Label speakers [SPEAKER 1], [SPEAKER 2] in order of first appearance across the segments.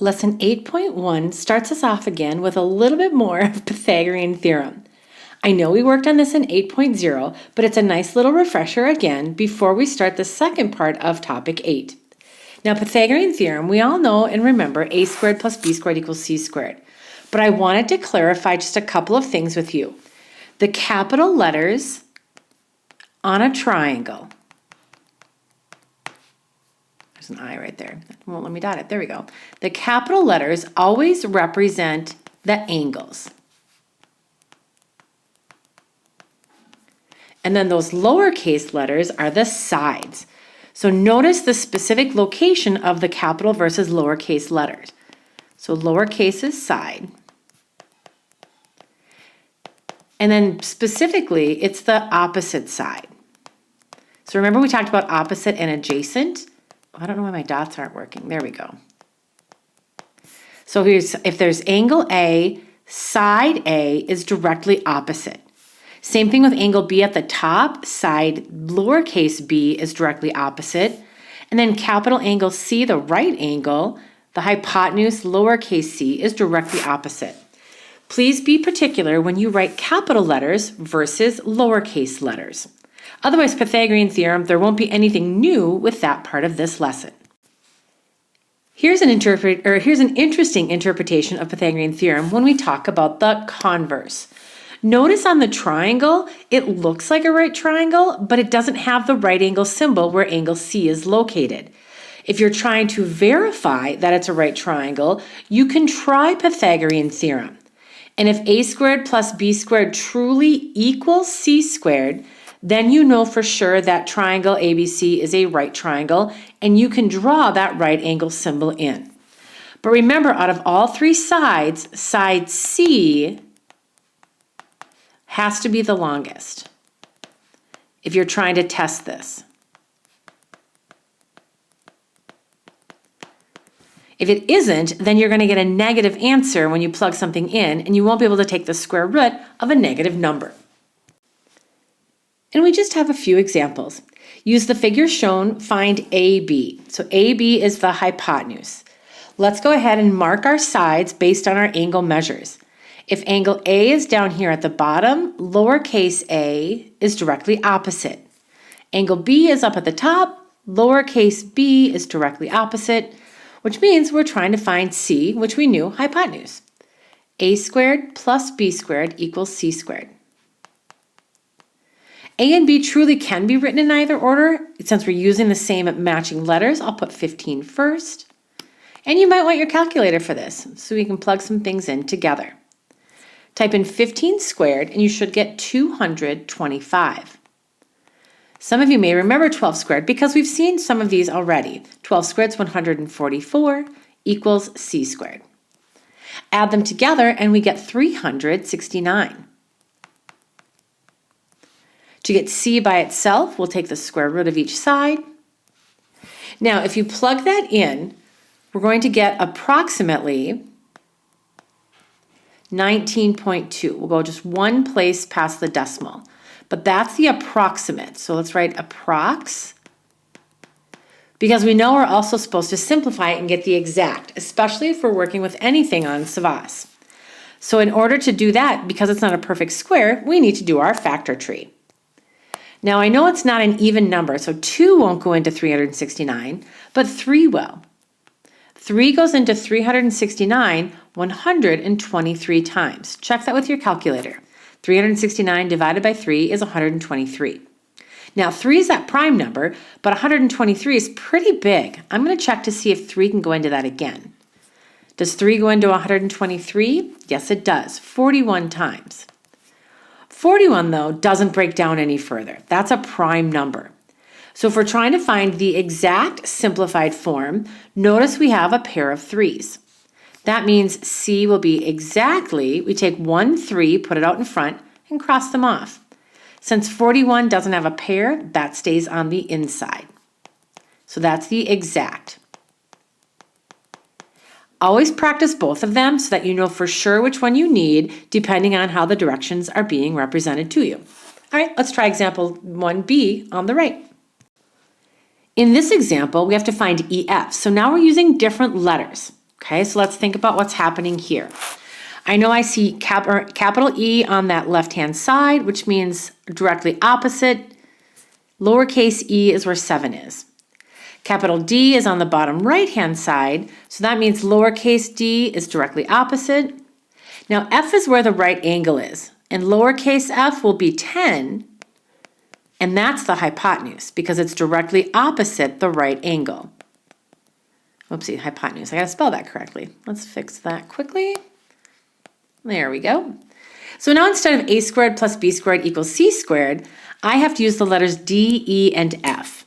[SPEAKER 1] Lesson 8.1 starts us off again with a little bit more of Pythagorean theorem. I know we worked on this in 8.0, but it's a nice little refresher again before we start the second part of topic 8. Now, Pythagorean theorem, we all know and remember a squared plus b squared equals c squared. But I wanted to clarify just a couple of things with you. The capital letters on a triangle. There's an I right there. It won't let me dot it. There we go. The capital letters always represent the angles. And then those lowercase letters are the sides. So notice the specific location of the capital versus lowercase letters. So lowercase is side. And then specifically, it's the opposite side. So remember we talked about opposite and adjacent? I don't know why my dots aren't working. There we go. So here's, if there's angle A, side A is directly opposite. Same thing with angle B at the top, side lowercase b is directly opposite. And then capital angle C, the right angle, the hypotenuse lowercase c is directly opposite. Please be particular when you write capital letters versus lowercase letters. Otherwise, Pythagorean theorem, there won't be anything new with that part of this lesson. Here's an interesting interpretation of Pythagorean theorem when we talk about the converse. Notice on the triangle, it looks like a right triangle, but it doesn't have the right angle symbol where angle C is located. If you're trying to verify that it's a right triangle, you can try Pythagorean theorem. And if a squared plus b squared truly equals c squared, then you know for sure that triangle ABC is a right triangle, and you can draw that right angle symbol in. But remember, out of all three sides, side C has to be the longest if you're trying to test this. If it isn't, then you're going to get a negative answer when you plug something in, and you won't be able to take the square root of a negative number. And we just have a few examples. Use the figure shown, find AB. So AB is the hypotenuse. Let's go ahead and mark our sides based on our angle measures. If angle A is down here at the bottom, lowercase a is directly opposite. Angle B is up at the top, lowercase b is directly opposite, which means we're trying to find C, which we knew, hypotenuse. A squared plus b squared equals c squared. A and B truly can be written in either order. Since we're using the same matching letters, I'll put 15 first. And you might want your calculator for this, so we can plug some things in together. Type in 15 squared, and you should get 225. Some of you may remember 12 squared because we've seen some of these already. 12 squared is 144 equals c squared. Add them together, and we get 369. To get c by itself, we'll take the square root of each side. Now, if you plug that in, we're going to get approximately 19.2. We'll go just one place past the decimal. But that's the approximate. So let's write approx, because we know we're also supposed to simplify it and get the exact, especially if we're working with anything on Savas. So in order to do that, because it's not a perfect square, we need to do our factor tree. Now I know it's not an even number, so 2 won't go into 369, but 3 will. 3 goes into 369 123 times. Check that with your calculator. 369 divided by 3 is 123. Now 3 is that prime number, but 123 is pretty big. I'm going to check to see if 3 can go into that again. Does 3 go into 123? Yes, it does, 41 times. 41, though, doesn't break down any further. That's a prime number. So if we're trying to find the exact simplified form, notice we have a pair of 3's. That means C will be exactly, we take 1 3, put it out in front, and cross them off. Since 41 doesn't have a pair, that stays on the inside. So that's the exact. Always practice both of them so that you know for sure which one you need, depending on how the directions are being represented to you. All right, let's try example 1b on the right. In this example, we have to find EF. So now we're using different letters. Okay, so let's think about what's happening here. I know I see capital E on that left-hand side, which means directly opposite. Lowercase e is where 7 is. Capital D is on the bottom right-hand side, so that means lowercase d is directly opposite. Now F is where the right angle is, and lowercase f will be 10, and that's the hypotenuse because it's directly opposite the right angle. Oopsie, hypotenuse. I gotta spell that correctly. Let's fix that quickly. There we go. So now instead of a squared plus b squared equals c squared, I have to use the letters d, e, and f.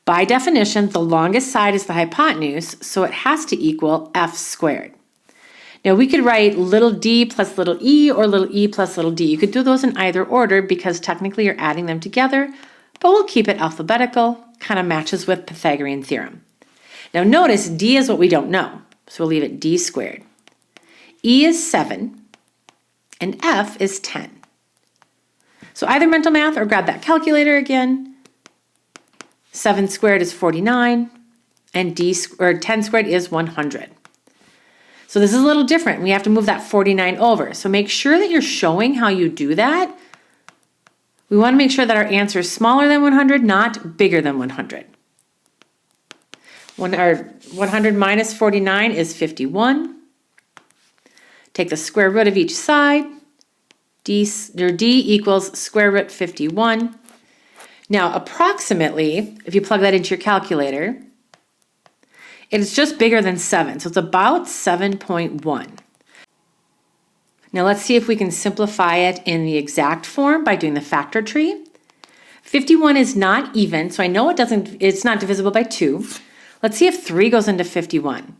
[SPEAKER 1] By definition, the longest side is the hypotenuse, so it has to equal f squared. Now we could write little d plus little e or little e plus little d. You could do those in either order because technically you're adding them together, but we'll keep it alphabetical, kind of matches with Pythagorean theorem. Now notice d is what we don't know, so we'll leave it d squared. E is 7, and f is 10. So either mental math or grab that calculator again. 7 squared is 49, and 10 squared is 100. So this is a little different. We have to move that 49 over. So make sure that you're showing how you do that. We want to make sure that our answer is smaller than 100, not bigger than 100. When our 100 minus 49 is 51. Take the square root of each side. D equals square root 51. Now, approximately, if you plug that into your calculator, it's just bigger than 7, so it's about 7.1. Now let's see if we can simplify it in the exact form by doing the factor tree. 51 is not even, so I know it's not divisible by 2. Let's see if 3 goes into 51.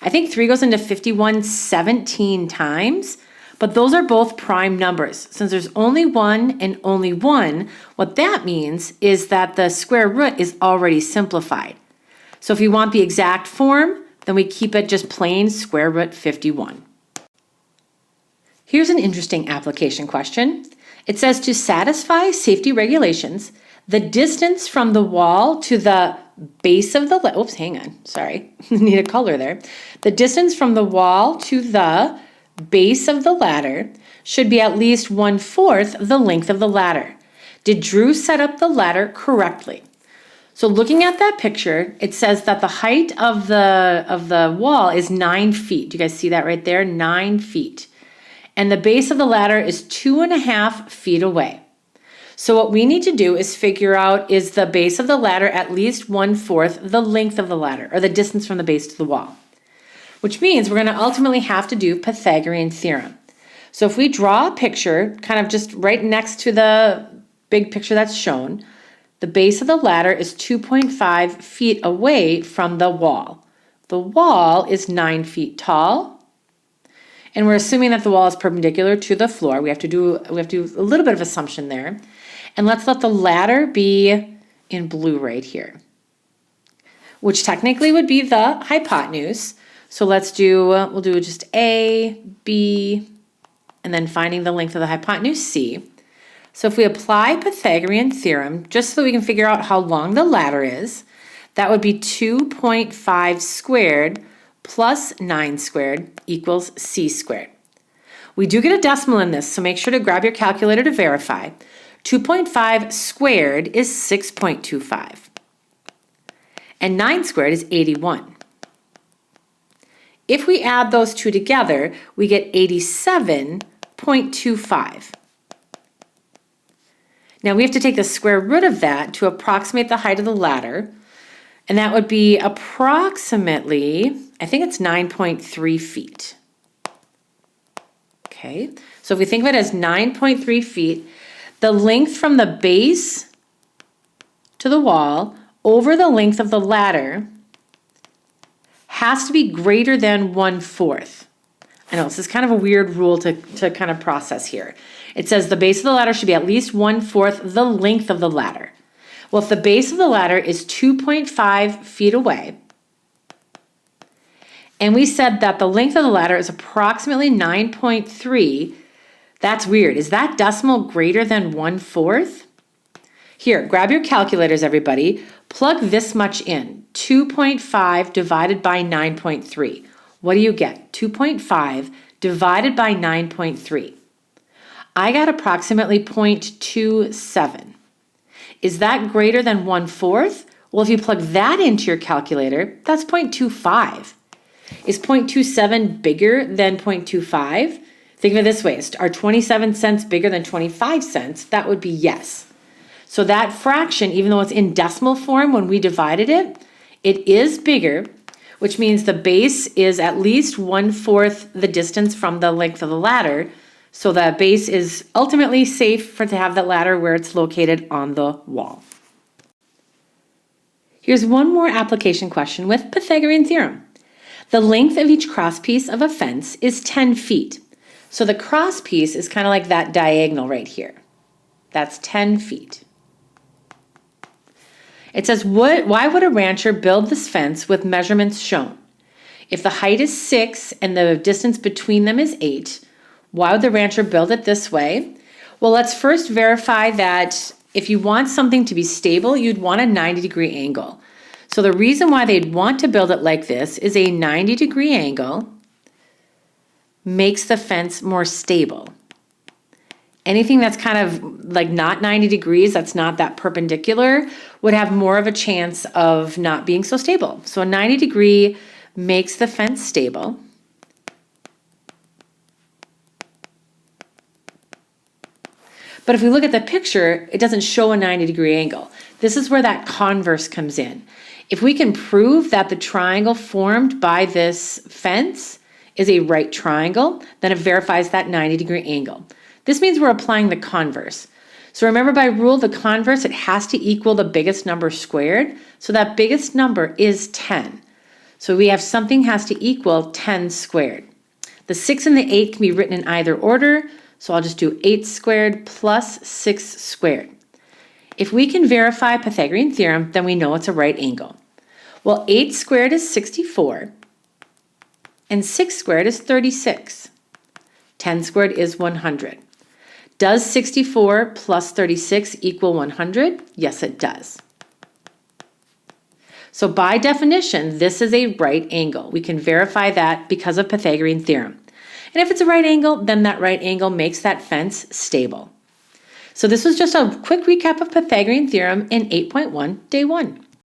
[SPEAKER 1] I think 3 goes into 51 17 times, but those are both prime numbers. Since there's only one and only one, what that means is that the square root is already simplified. So if you want the exact form, then we keep it just plain square root 51. Here's an interesting application question. It says to satisfy safety regulations, the distance from the wall to the base of the, oops, hang on, sorry, need a color there. The distance from the wall to the base of the ladder should be at least 1/4 the length of the ladder. Did Drew set up the ladder correctly? So looking at that picture, it says that the height of the wall is 9 feet. Do you guys see that right there? 9 feet. And the base of the ladder is 2.5 feet away. So what we need to do is figure out, is the base of the ladder at least 1/4 the length of the ladder, or the distance from the base to the wall? Which means we're going to ultimately have to do Pythagorean theorem. So if we draw a picture, kind of just right next to the big picture that's shown, the base of the ladder is 2.5 feet away from the wall. The wall is 9 feet tall, and we're assuming that the wall is perpendicular to the floor. We have to do a little bit of assumption there. And let's let the ladder be in blue right here, which technically would be the hypotenuse. So let's do, we'll do just A, B, and then finding the length of the hypotenuse, C. So if we apply Pythagorean theorem, just so we can figure out how long the ladder is, that would be 2.5 squared plus 9 squared equals C squared. We do get a decimal in this, so make sure to grab your calculator to verify. 2.5 squared is 6.25. And 9 squared is 81. If we add those two together, we get 87.25. Now we have to take the square root of that to approximate the height of the ladder, and that would be approximately, I think it's 9.3 feet. Okay, so if we think of it as 9.3 feet, the length from the base to the wall over the length of the ladder has to be greater than 1/4. I know this is kind of a weird rule to kind of process here. It says the base of the ladder should be at least 1/4 the length of the ladder. Well, if the base of the ladder is 2.5 feet away, and we said that the length of the ladder is approximately 9.3, that's weird. Is that decimal greater than 1/4? Here, grab your calculators, everybody. Plug this much in. 2.5 divided by 9.3. What do you get? 2.5 divided by 9.3. I got approximately 0.27. Is that greater than 1/4? Well, if you plug that into your calculator, that's 0.25. Is 0.27 bigger than 0.25? Think of it this way. Are 27 cents bigger than 25 cents? That would be yes. So that fraction, even though it's in decimal form when we divided it, it is bigger, which means the base is at least 1/4 the distance from the length of the ladder. So the base is ultimately safe to have the ladder where it's located on the wall. Here's one more application question with Pythagorean theorem. The length of each crosspiece of a fence is 10 feet. So the crosspiece is kind of like that diagonal right here. That's 10 feet. It says, why would a rancher build this fence with measurements shown? If the height is 6 and the distance between them is 8, why would the rancher build it this way? Well, let's first verify that if you want something to be stable, you'd want a 90-degree angle. So the reason why they'd want to build it like this is a 90-degree angle makes the fence more stable. Anything that's kind of like not 90 degrees, that's not that perpendicular, would have more of a chance of not being so stable. So a 90-degree makes the fence stable. But if we look at the picture, it doesn't show a 90-degree angle. This is where that converse comes in. If we can prove that the triangle formed by this fence is a right triangle, then it verifies that 90-degree angle. This means we're applying the converse. So remember, by rule, the converse, it has to equal the biggest number squared. So that biggest number is 10. So we have something has to equal 10 squared. The 6 and the 8 can be written in either order. So I'll just do 8 squared plus 6 squared. If we can verify Pythagorean theorem, then we know it's a right angle. Well, 8 squared is 64, and 6 squared is 36. 10 squared is 100. Does 64 plus 36 equal 100? Yes, it does. So by definition, this is a right angle. We can verify that because of Pythagorean theorem. And if it's a right angle, then that right angle makes that fence stable. So this was just a quick recap of Pythagorean theorem in 8.1, day 1.